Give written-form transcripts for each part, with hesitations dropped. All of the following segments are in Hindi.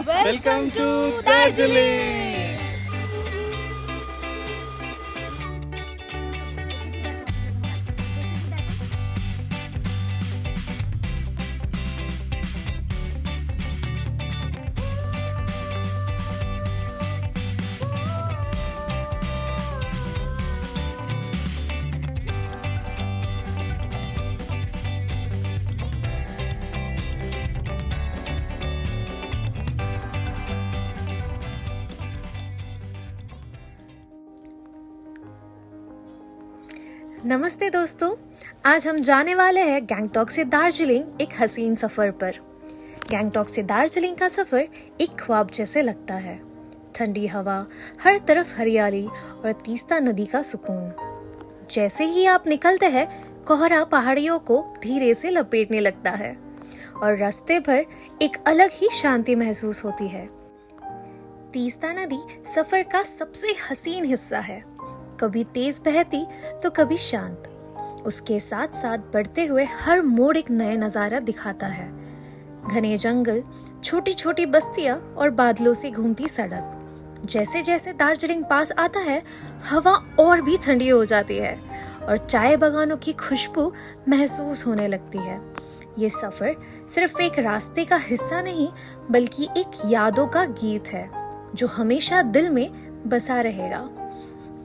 Welcome to Darjeeling. नमस्ते दोस्तों, आज हम जाने वाले हैं गैंगटॉक से दार्जिलिंग एक हसीन सफ़र पर। गैंगटॉक से दार्जिलिंग का सफ़र एक ख्वाब जैसे लगता है। ठंडी हवा, हर तरफ हरियाली और तीस्ता नदी का सुकून। जैसे ही आप निकलते हैं, कोहरा पहाड़ियों को धीरे से लपेटने लगता है और रास्ते पर एक अलग ही शांति महसूस होती है। तीस्ता नदी सफ़र का सबसे हसीन हिस्सा है। कभी तेज बहती तो कभी शांत। उसके साथ साथ बढ़ते हुए हर मोड़ एक नया नजारा दिखाता है। घने जंगल, छोटी छोटी बस्तियां और बादलों से घूमती सड़क। जैसे जैसे दार्जिलिंग पास आता है, हवा और भी ठंडी हो जाती है और चाय बागानों की खुशबू महसूस होने लगती है। ये सफर सिर्फ एक रास्ते का हिस्सा नहीं, बल्कि एक यादों का गीत है जो हमेशा दिल में बसा रहेगा।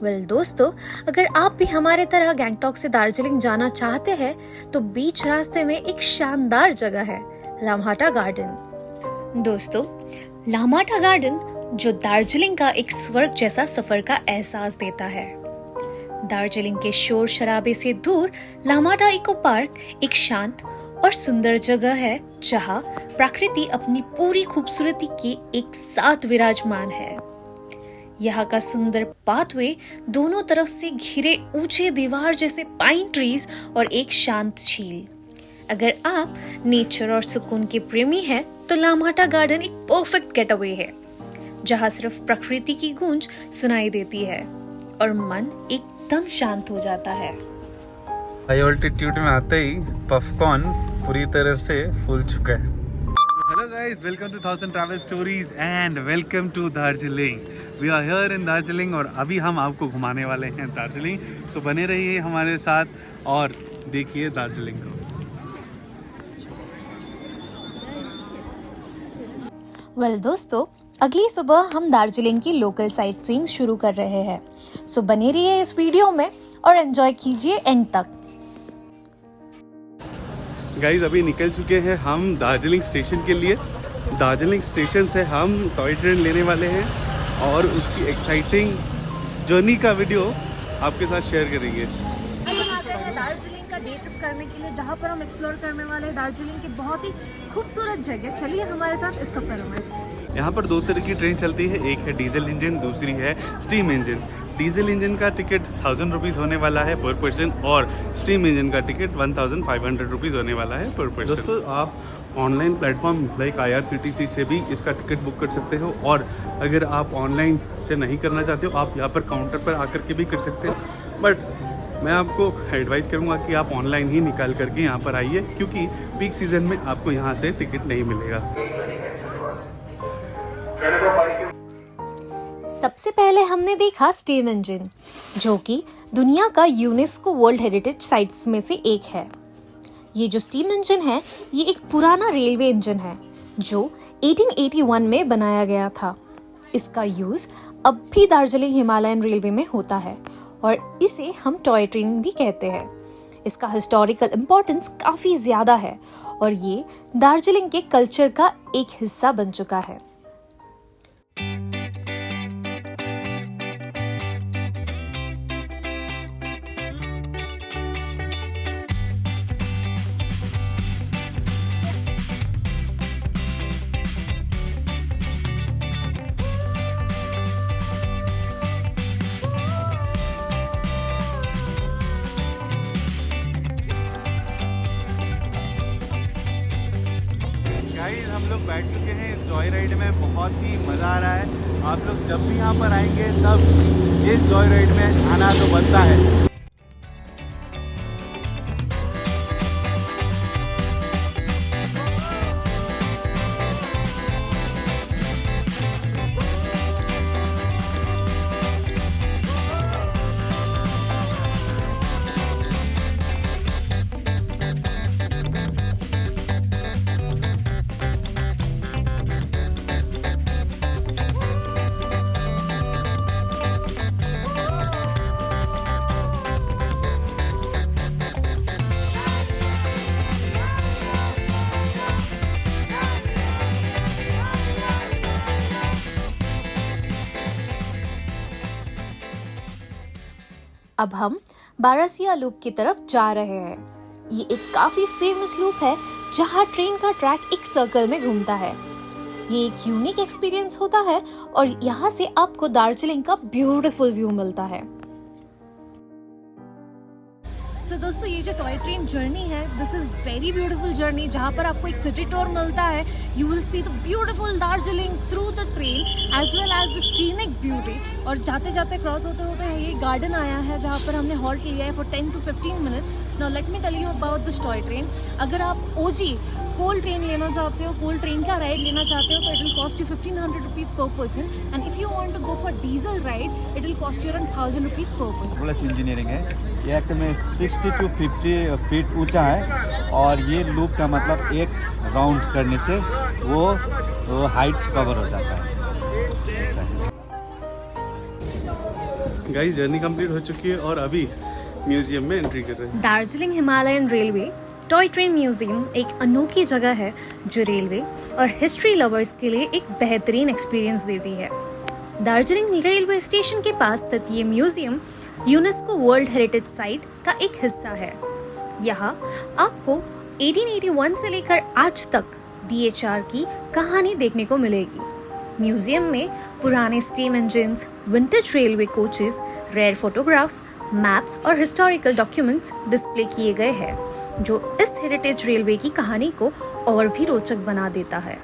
दोस्तों, अगर आप भी हमारे तरह गैंगटॉक से दार्जिलिंग जाना चाहते हैं तो बीच रास्ते में एक शानदार जगह है, लामाहटा गार्डन। दोस्तों, लामाहटा गार्डन जो दार्जिलिंग का एक स्वर्ग जैसा सफर का एहसास देता है। दार्जिलिंग के शोर शराबे से दूर लामाहटा इको पार्क एक शांत और सुंदर जगह है जहां प्रकृति अपनी पूरी खूबसूरती के एक साथ विराजमान है। यहाँ का सुंदर पाथवे, दोनों तरफ से घिरे ऊंचे दीवार जैसे पाइन ट्रीज और एक शांत झील। अगर आप नेचर और सुकून के प्रेमी हैं, तो लामाहटा गार्डन एक परफेक्ट गेटअवे है, जहाँ सिर्फ प्रकृति की गूंज सुनाई देती है और मन एकदम शांत हो जाता है। हाई ऑल्टीट्यूड में आते ही पॉपकॉर्न पूरी तरह से फूल चुका है। Hello guys, welcome to Thousand Travel Stories and welcome to Darjeeling. We are here in Darjeeling और अभी हम आपको घुमाने वाले हैं दार्जिलिंग। सो बने रहिए हमारे साथ और देखिए दार्जिलिंग को। दोस्तों, अगली सुबह हम दार्जिलिंग की लोकल साइट सीइंग शुरू कर रहे हैं। सो बने रहिए इस वीडियो में और एंजॉय कीजिए एंड तक। गाइज अभी निकल चुके हैं हम दार्जिलिंग स्टेशन के लिए। दार्जिलिंग स्टेशन से हम टॉय ट्रेन लेने वाले हैं और उसकी एक्साइटिंग जर्नी का वीडियो आपके साथ शेयर करेंगे। हम आ गए हैं दार्जिलिंग का डे ट्रिप करने के लिए, जहाँ पर हम एक्सप्लोर करने वाले हैं दार्जिलिंग की बहुत ही खूबसूरत जगह। चलिए हमारे साथ इस सफर में। यहाँ पर दो तरह की ट्रेन चलती है, एक है डीजल इंजन, दूसरी है स्टीम इंजन। डीजल इंजन का टिकट 1000 रुपीज़ होने वाला है पर पर्सन और स्टीम इंजन का टिकट 1500 रुपीज़ होने वाला है पर पर्सन। दोस्तों, आप ऑनलाइन प्लेटफॉर्म लाइक IRCTC से भी इसका टिकट बुक कर सकते हो और अगर आप ऑनलाइन से नहीं करना चाहते हो, आप यहाँ पर काउंटर पर आकर के भी कर सकते हो। बट मैं आपको एडवाइस करूँगा कि आप ऑनलाइन ही निकाल करके यहाँ पर आइए, क्योंकि पीक सीज़न में आपको यहाँ से टिकट नहीं मिलेगा। सबसे पहले हमने देखा स्टीम इंजन, जो कि दुनिया का यूनेस्को वर्ल्ड हेरिटेज साइट्स में से एक है। ये जो स्टीम इंजन है, ये एक पुराना रेलवे इंजन है जो 1881 में बनाया गया था। इसका यूज अब भी दार्जिलिंग हिमालयन रेलवे में होता है और इसे हम टॉय ट्रेन भी कहते हैं। इसका हिस्टोरिकल इम्पोर्टेंस काफी ज्यादा है और ये दार्जिलिंग के कल्चर का एक हिस्सा बन चुका है। गाइस हम लोग बैठ चुके हैं जॉय राइड में, बहुत ही मज़ा आ रहा है। आप लोग जब भी यहाँ पर आएंगे तब इस जॉय राइड में आना तो बनता है। अब हम बारासिया लूप की तरफ जा रहे हैं। ये एक काफी फेमस लूप है जहाँ ट्रेन का ट्रैक एक सर्कल में घूमता है। ये एक यूनिक एक्सपीरियंस होता है और यहाँ से आपको दार्जिलिंग का ब्यूटीफुल व्यू मिलता है। तो दोस्तों ये जो टॉय ट्रेन जर्नी है, this is very beautiful journey, जहाँ पर आपको एक सिटी टूर मिलता है। You will see the beautiful Darjeeling through the train as well as the scenic beauty. और जाते जाते क्रॉस होते होते ये गार्डन आया है जहाँ पर हमने हॉल्ट लिया है for 10 to 15 minutes. Now let me tell you about this toy train. अगर आप ओजी कोल ट्रेन लेना चाहते हो, कोल ट्रेन का राइड लेना चाहते हो, तो it will cost you 1500 rupees per person. And if you want to go for diesel ride it will cost you around 1000 rupees per person. Plus engineering है ये, एक्चुअल में 60 to 50 फीट ऊंचा है और ये लूप का मतलब एक राउंड करने से वो हाइट कवर हो जाता है, ऐसा है। गाइस जर्नी कंप्लीट हो चुकी है और अभी म्यूजियम में एंट्री कर रहे हैं। Darjeeling Himalayan railway toy train museum एक अनोखी जगह है जो रेलवे और हिस्ट्री लवर्स के लिए एक बेहतरीन एक्सपीरियंस देती है। दार्जिलिंग रेलवे स्टेशन के पास स्थित ये museum UNESCO world heritage site का एक हिस्सा है। यहाँ आपको 1881 से लेकर आज तक DHR की कहानी देखने को मिलेगी। म्यूजियम में पुराने steam engines, vintage railway coaches, rare photographs, maps और हिस्टोरिकल डॉक्यूमेंट्स डिस्प्ले किए गए हैं, जो इस हेरिटेज रेलवे की कहानी को और भी रोचक बना देता है।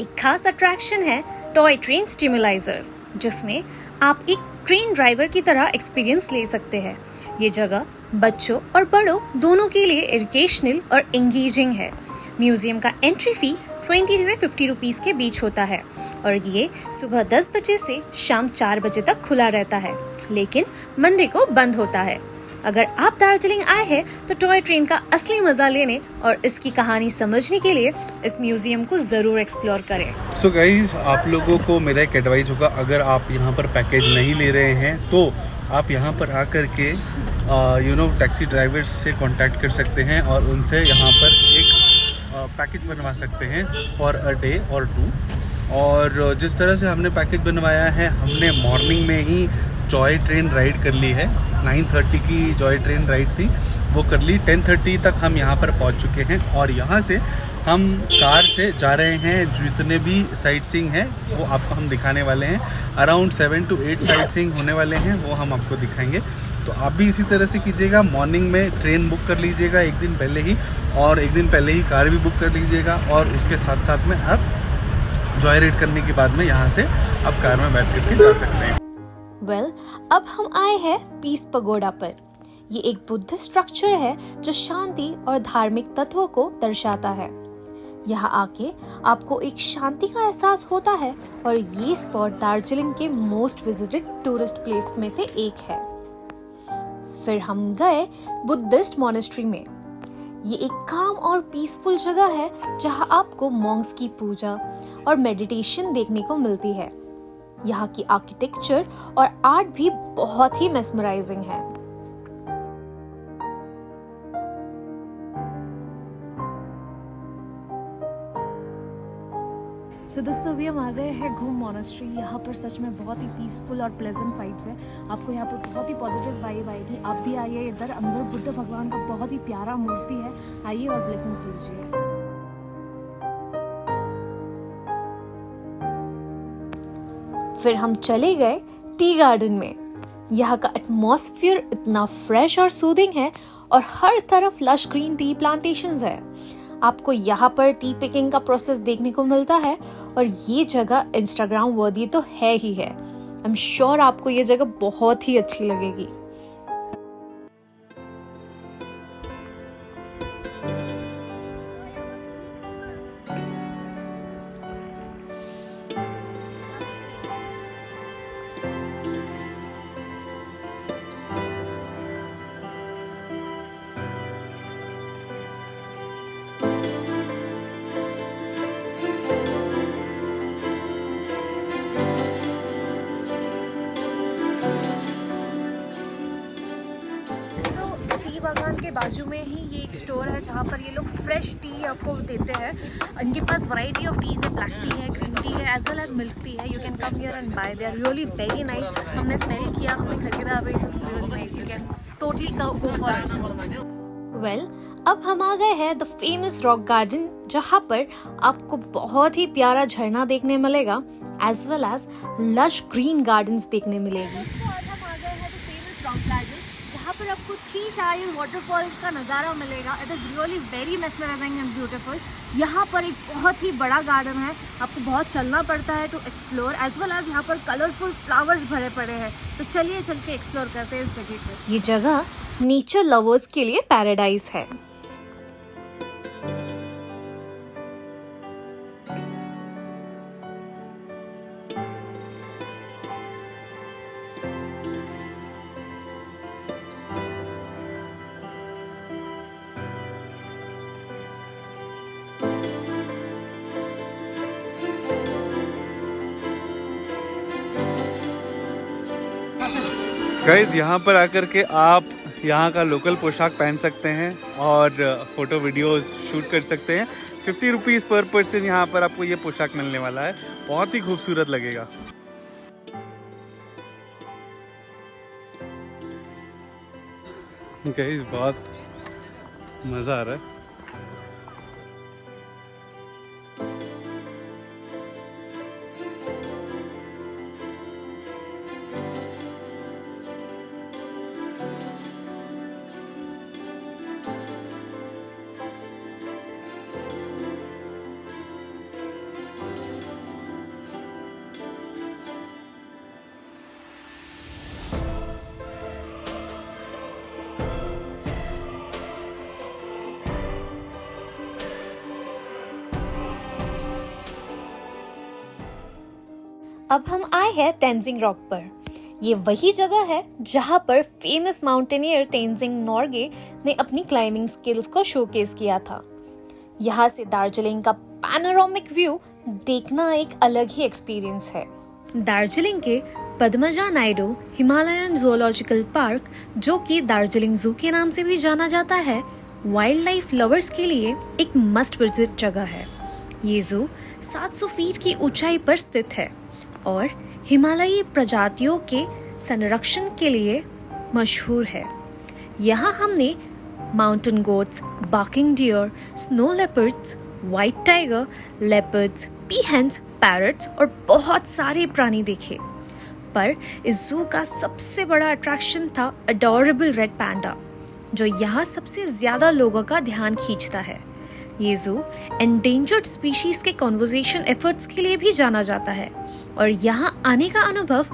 एक खास अट्रैक्शन है टॉय ट्रेन स्टिमुलाइजर, जिसमें आप एक ट्रेन ड्राइवर की तरह एक्सपीरियंस ले सकते हैं। ये जगह बच्चों और बड़ों दोनों के लिए एजुकेशनल और एंगेजिंग है। म्यूजियम का एंट्री फी 20 से 50 रुपीज़ के बीच होता है और ये सुबह 10 बजे से शाम 4 बजे तक खुला रहता है, लेकिन मंडे को बंद होता है। अगर आप दार्जिलिंग आए हैं तो टॉय ट्रेन का असली मजा लेने और इसकी कहानी समझने के लिए इस म्यूजियम को जरूर एक्सप्लोर करें। सो गाइज आप लोगों को मेरा एक एडवाइस होगा, अगर आप यहाँ पर पैकेज नहीं ले रहे हैं तो आप यहाँ पर आकर के टैक्सी ड्राइवर्स से कांटेक्ट कर सकते हैं और उनसे यहाँ पर एक पैकेज बनवा सकते हैं फॉर अ डे और 2। और जिस तरह से हमने पैकेज बनवाया है, हमने मॉर्निंग में ही जॉय ट्रेन राइड कर ली है। 9:30 की जॉय ट्रेन राइड थी, वो कर ली। 10:30 तक हम यहाँ पर पहुँच चुके हैं और यहाँ से हम कार से जा रहे हैं। जितने भी साइट सीइंग है वो आपको हम दिखाने वाले हैं। अराउंड 7 to 8 साइट सीइंग होने वाले हैं, वो हम आपको दिखाएंगे। तो आप भी इसी तरह से कीजिएगा, मॉर्निंग में ट्रेन बुक कर लीजिएगा एक दिन पहले ही, और एक दिन पहले ही कार भी बुक कर लीजिएगा, और उसके साथ साथ में आप जॉय राइड करने के बाद में यहाँ से आप कार में बैठ करके जा सकते हैं। अब हम आए हैं पीस पगोडा पर। ये एक बुद्धिस्ट स्ट्रक्चर है जो शांति और धार्मिक तत्वों को दर्शाता है। यहाँ आके आपको एक शांति का एहसास होता है और ये स्पॉट दार्जिलिंग के मोस्ट विजिटेड टूरिस्ट प्लेस में से एक है। फिर हम गए बुद्धिस्ट मॉनेस्ट्री में। ये एक काम और पीसफुल जगह है जहाँ आपको मॉन्क्स की पूजा और मेडिटेशन देखने को मिलती है। यहाँ की आर्किटेक्चर और आर्ट भी बहुत ही मेस्मराइजिंग है। सो दोस्तों अभी हम आ गए हैं घूम मॉनेस्ट्री। यहाँ पर सच में बहुत ही पीसफुल और प्लेजेंट वाइब्स है। आपको यहाँ पर बहुत ही पॉजिटिव वाइब आएगी। आप भी आइए इधर। अंदर बुद्ध भगवान का बहुत ही प्यारा मूर्ति है। आइए और ब्लेसिंग्स लीजिए। फिर हम चले गए टी गार्डन में। यहाँ का एटमॉस्फेयर इतना फ्रेश और सूदिंग है और हर तरफ लश ग्रीन टी प्लांटेशंस है। आपको यहाँ पर टी पिकिंग का प्रोसेस देखने को मिलता है और ये जगह इंस्टाग्राम वर्दी तो है ही है। आई एम श्योर आपको ये जगह बहुत ही अच्छी लगेगी। बागान के बाजू में ही ये एक स्टोर है जहाँ पर ये लोग फ्रेश टी आपको देते हैं। इनके पास वैरायटी ऑफ टीज है, ब्लैक टी है, ग्रीन टी है, as well as milk tea है. You can come here and buy. They are really very nice. हमने स्मेल किया, हमने खरीदा. अभी it is really nice. You can totally go for it. Well, अब हम आ गए हैं द फेमस रॉक गार्डन, जहाँ पर आपको बहुत ही प्यारा झरना देखने मिलेगा as well as lush green gardens देखने मिलेगी. आज हम आ गए हैं द फेमस रॉक गार्डन, जहाँ पर आपको 3 टायर वाटरफॉल का नज़ारा मिलेगा. It is really very mesmerising and beautiful. यहाँ पर एक बहुत ही बड़ा गार्डन है. आपको बहुत चलना पड़ता है to explore, as well as यहाँ पर कलरफुल फ्लावर्स भरे पड़े हैं. तो चलिए चल के एक्सप्लोर करते हैं इस जगह को. ये जगह नेचर लवर्स के लिए पैराडाइज है. गाइज यहाँ पर आकर के आप यहाँ का लोकल पोशाक पहन सकते हैं और फोटो वीडियोस शूट कर सकते हैं. 50 रुपीज़ पर पर्सन यहाँ पर आपको ये पोशाक मिलने वाला है. बहुत ही खूबसूरत लगेगा. गाइज बहुत मज़ा आ रहा है. अब हम आए हैं टेंजिंग रॉक पर. ये वही जगह है जहाँ पर फेमस माउंटेनियर तेंजिंग नोर्गे ने अपनी क्लाइंबिंग स्किल्स को शोकेस किया था. यहाँ से दार्जिलिंग का पैनोरामिक व्यू देखना एक अलग ही एक्सपीरियंस है. दार्जिलिंग के Padmaja Naidu Himalayan zoological park, जो कि दार्जिलिंग जू के नाम से भी जाना जाता है, वाइल्ड लाइफ लवर्स के लिए एक मस्ट विजिट जगह है. ये जू 700 फीट की ऊंचाई पर स्थित है और हिमालयी प्रजातियों के संरक्षण के लिए मशहूर है. यहाँ हमने mountain goats, barking deer, snow leopards, white tiger, leopards, peahens, parrots और बहुत सारे प्राणी देखे. पर इस जू का सबसे बड़ा अट्रैक्शन था अडोरेबल रेड पैंडा, जो यहाँ सबसे ज्यादा लोगों का ध्यान खींचता है. ये जू एंडेंजर्ड स्पीशीज के कन्वर्सेशन एफर्ट्स के लिए भी जाना जाता है और यहाँ आने का अनुभव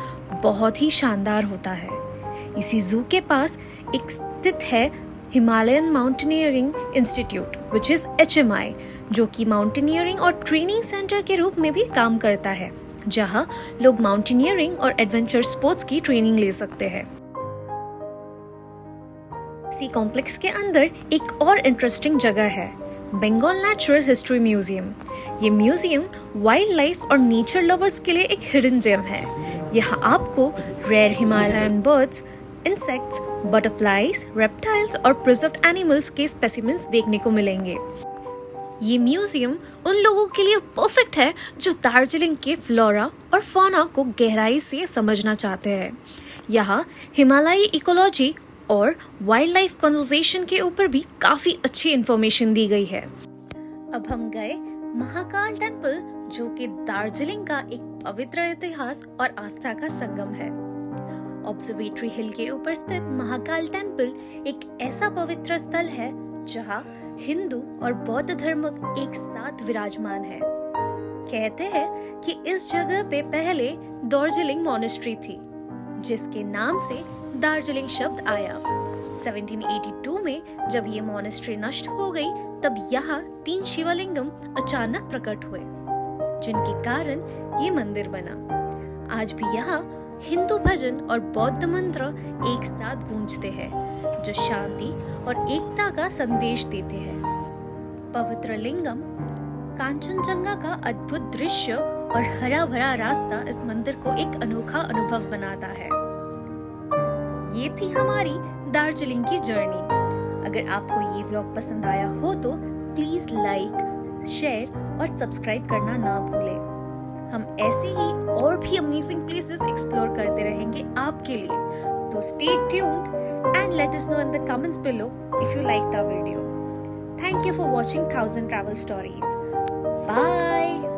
बहुत ही शानदार होता है. इसी जू के पास एक स्थित है Himalayan mountaineering institute which is HMI, जो कि माउंटेनियरिंग और ट्रेनिंग सेंटर के रूप में भी काम करता है, जहाँ लोग माउंटेनियरिंग और एडवेंचर स्पोर्ट्स की ट्रेनिंग ले सकते हैं. इसी कॉम्प्लेक्स के अंदर एक और इंटरेस्टिंग जगह है, बंगाल नेचुरल हिस्ट्री म्यूजियम. ये म्यूजियम वाइल्ड लाइफ और नेचर लवर्स के लिए एक हिडन जेम है. यहाँ आपको rare Himalayan birds, insects, butterflies, reptiles और प्रिजर्व्ड एनिमल्स के स्पेसिमेंस देखने को मिलेंगे. ये म्यूजियम उन लोगों के लिए परफेक्ट है जो दार्जिलिंग के फ्लोरा और फौना को गहराई से समझना चाहते हैं. यहाँ हिमालयी इकोलॉजी और वाइल्ड लाइफ कन्वर्सेशन के ऊपर भी काफी अच्छी इंफॉर्मेशन दी गई है. अब हम गए महाकाल टेम्पल, जो कि दार्जिलिंग का एक पवित्र इतिहास और आस्था का संगम है. ऑब्जर्वेटरी हिल के ऊपर स्थित महाकाल टेम्पल एक ऐसा पवित्र स्थल है जहाँ हिंदू और बौद्ध धर्म एक साथ विराजमान है. कहते हैं कि इस जगह पे पहले दार्जिलिंग मॉनेस्ट्री थी, जिसके नाम से दार्जिलिंग शब्द आया. 1782 में जब ये मॉनेस्ट्री नष्ट हो गई, तब यहाँ 3 शिवलिंगम अचानक प्रकट हुए, जिनके कारण ये मंदिर बना. आज भी यहाँ हिंदू भजन और बौद्ध मंत्र एक साथ गूंजते हैं, जो शांति और एकता का संदेश देते हैं. पवित्र लिंगम, कांचनजंगा का अद्भुत दृश्य और हरा भरा रास्ता इस मंदिर को एक अनोखा अनुभव बनाता है. ये थी हमारी दार्जिलिंग की जर्नी. अगर आपको ये व्लॉग पसंद आया हो तो प्लीज लाइक, शेयर और सब्सक्राइब करना ना भूलें. हम ऐसे ही और भी अमेजिंग प्लेसेस एक्सप्लोर करते रहेंगे आपके लिए। तो stay tuned and let us know in the comments below if you liked our video. Thank you for watching 1000 Travel Stories. Bye.